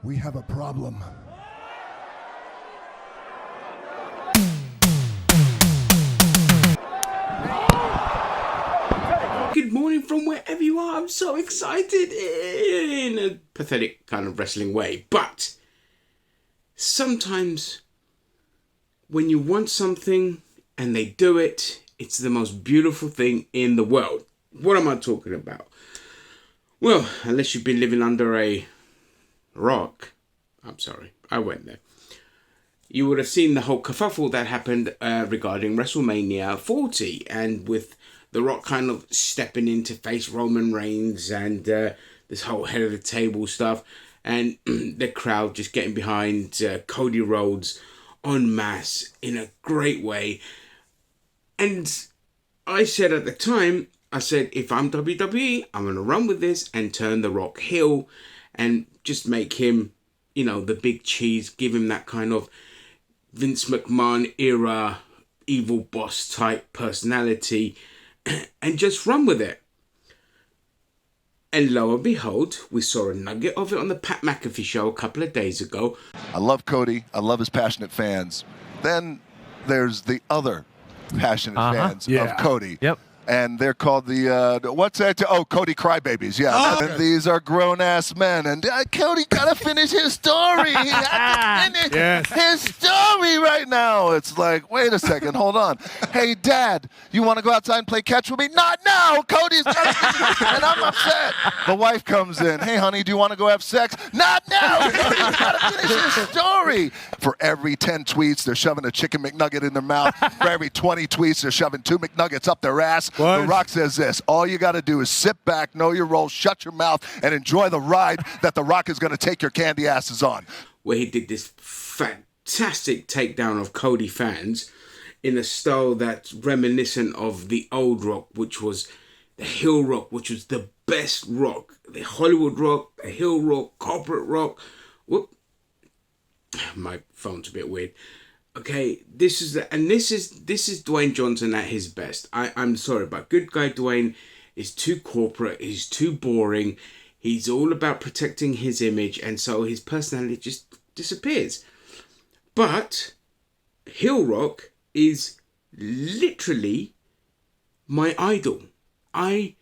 We have a problem. Good morning from wherever you are. I'm so excited in a pathetic kind of wrestling way. But sometimes when you want something and they do it, it's the most beautiful thing in the world. What am I talking about? Well, unless you've been living under a rock. I'm sorry, I went there. You would have seen the whole kerfuffle that happened regarding WrestleMania 40, and with The Rock kind of stepping in to face Roman Reigns and this whole head of the table stuff, and the crowd just getting behind Cody Rhodes en masse in a great way. And I said at the time, I said, if I'm WWE, I'm going to run with this and turn The Rock heel and just make him, you know, the big cheese, give him that kind of Vince McMahon era evil boss type personality and just run with it. And lo and behold, we saw a nugget of it on the Pat McAfee show a couple of days ago. I love Cody. I love his passionate fans. Then there's the other passionate fans of Cody. Yep. And they're called the, what's that? Oh, Cody Crybabies, yeah. Oh. And these are grown-ass men. And Cody got to finish his story. He had to finish his story right now. It's like, wait a second, hold on. Hey, Dad, you want to go outside and play catch with me? Not now. Cody's got to finish, and I'm upset. The wife comes in. Hey, honey, do you want to go have sex? Not now. Cody's got to finish his story. For every 10 tweets, they're shoving a chicken McNugget in their mouth. For every 20 tweets, they're shoving 2 McNuggets up their ass. What? The Rock says this: all you got to do is sit back, know your role, shut your mouth, and enjoy the ride that The Rock is going to take your candy asses on. Where he did this fantastic takedown of Cody fans in a style that's reminiscent of the old Rock, which was the heel Rock, which was the best Rock. The Hollywood Rock, the heel Rock, corporate Rock. Whoop. My phone's a bit weird. Okay, this is Dwayne Johnson at his best. I'm sorry, but good guy Dwayne is too corporate. He's too boring. He's all about protecting his image, and so his personality just disappears. But heel Rock is literally my idol. I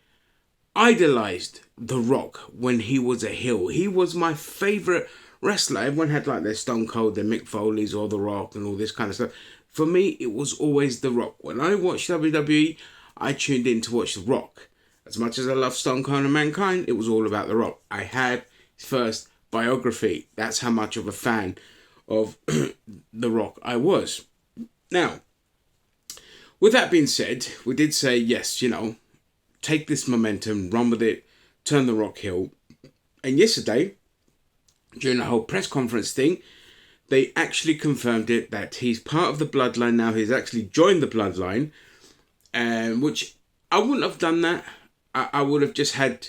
idolized The Rock when he was a heel. He was my favorite wrestler. Everyone had like their Stone Cold, their Mick Foley's, or The Rock, and all this kind of stuff. For me, it was always The Rock. When I watched WWE, I tuned in to watch The Rock. As much as I love Stone Cold and Mankind, it was all about The Rock. I had his first biography. That's how much of a fan of The Rock I was. Now, with that being said, we did say, yes, you know, take this momentum, run with it, turn The Rock heel. And yesterday, during the whole press conference thing, they actually confirmed it, that he's part of the bloodline now. He's actually joined the bloodline, which I wouldn't have done that. I would have just had,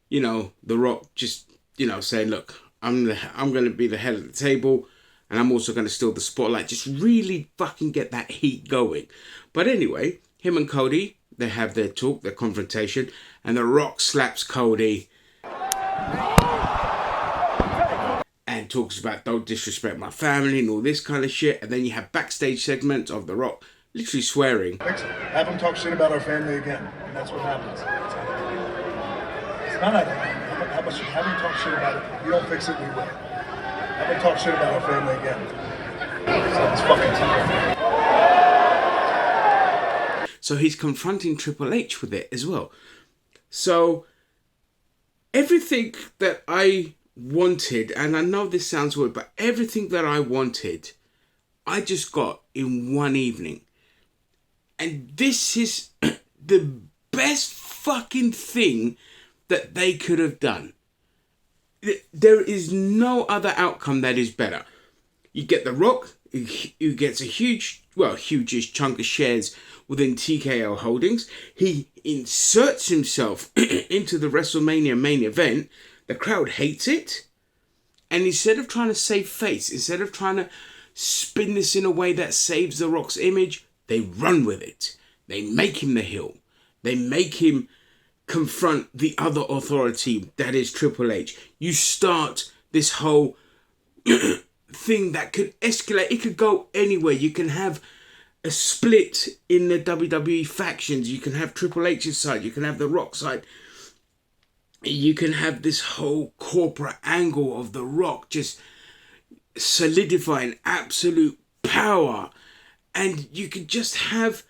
you know, The Rock just, you know, saying, look, I'm going to be the head of the table, and I'm also going to steal the spotlight. Just really fucking get that heat going. But anyway, him and Cody, they have their talk, their confrontation, and The Rock slaps Cody and talks about don't disrespect my family and all this kind of shit. And then you have backstage segments of The Rock literally swearing. Have him talk shit about our family again. And that's what happens. It's not like how much have him talk shit about it. If you don't fix it, we will. Have him talk shit about our family again. It's fucking time. So he's confronting Triple H with it as well. So everything that I wanted, and I know this sounds weird, but everything that I wanted, I just got in one evening. And this is the best fucking thing that they could have done. There is no other outcome that is better. You get The Rock, who gets a huge-ish chunk of shares within TKO Holdings. He inserts himself into the WrestleMania main event. The crowd hates it. And instead of trying to save face, instead of trying to spin this in a way that saves The Rock's image, they run with it. They make him the heel. They make him confront the other authority that is Triple H. You start this whole thing that could escalate. It could go anywhere. You can have a split in the WWE factions. You can have Triple H's side. You can have The Rock side. You can have this whole corporate angle of The Rock just solidifying absolute power. And you could just have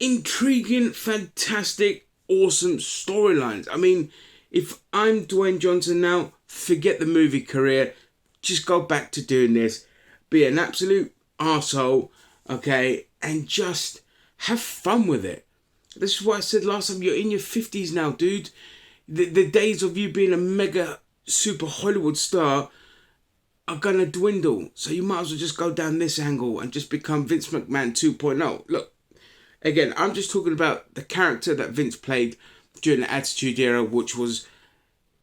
intriguing, fantastic, awesome storylines. I mean, if I'm Dwayne Johnson now, forget the movie career. Just go back to doing this. Be an absolute arsehole, okay? And just have fun with it. This is what I said last time. You're in your 50s now, dude. The days of you being a mega super Hollywood star are gonna dwindle. So you might as well just go down this angle and just become Vince McMahon 2.0. Look, again, I'm just talking about the character that Vince played during the Attitude Era, which was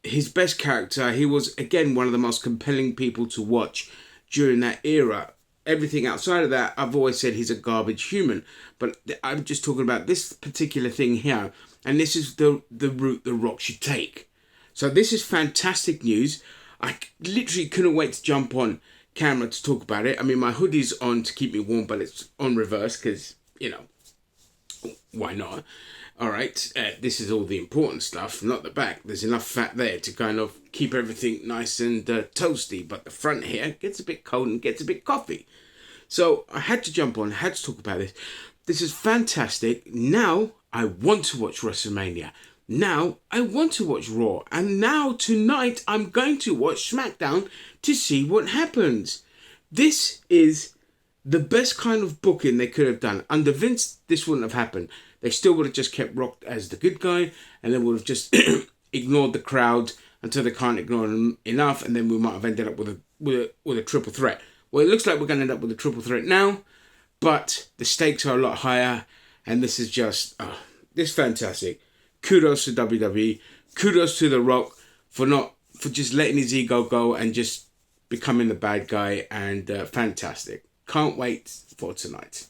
his best character. He was, again, one of the most compelling people to watch during that era. Everything outside of that, I've always said he's a garbage human. But I'm just talking about this particular thing here. And this is the route The Rock should take. So this is fantastic news. I literally couldn't wait to jump on camera to talk about it. I mean, my hoodie's on to keep me warm, but it's on reverse because, you know, why not? All right, this is all the important stuff, not the back. There's enough fat there to kind of keep everything nice and toasty, but the front here gets a bit cold and gets a bit coffee. So I had to jump on, had to talk about this. This is fantastic. Now I want to watch WrestleMania. Now I want to watch Raw. And now tonight I'm going to watch SmackDown to see what happens. This is the best kind of booking they could have done. Under Vince, this wouldn't have happened. They still would have just kept Rock as the good guy, and they would have just ignored the crowd until they can't ignore them enough, and then we might have ended up with a triple threat. Well, it looks like we're going to end up with a triple threat now, but the stakes are a lot higher, and this is just this is fantastic. Kudos to WWE. Kudos to The Rock for just letting his ego go and just becoming the bad guy, and fantastic. Can't wait for tonight.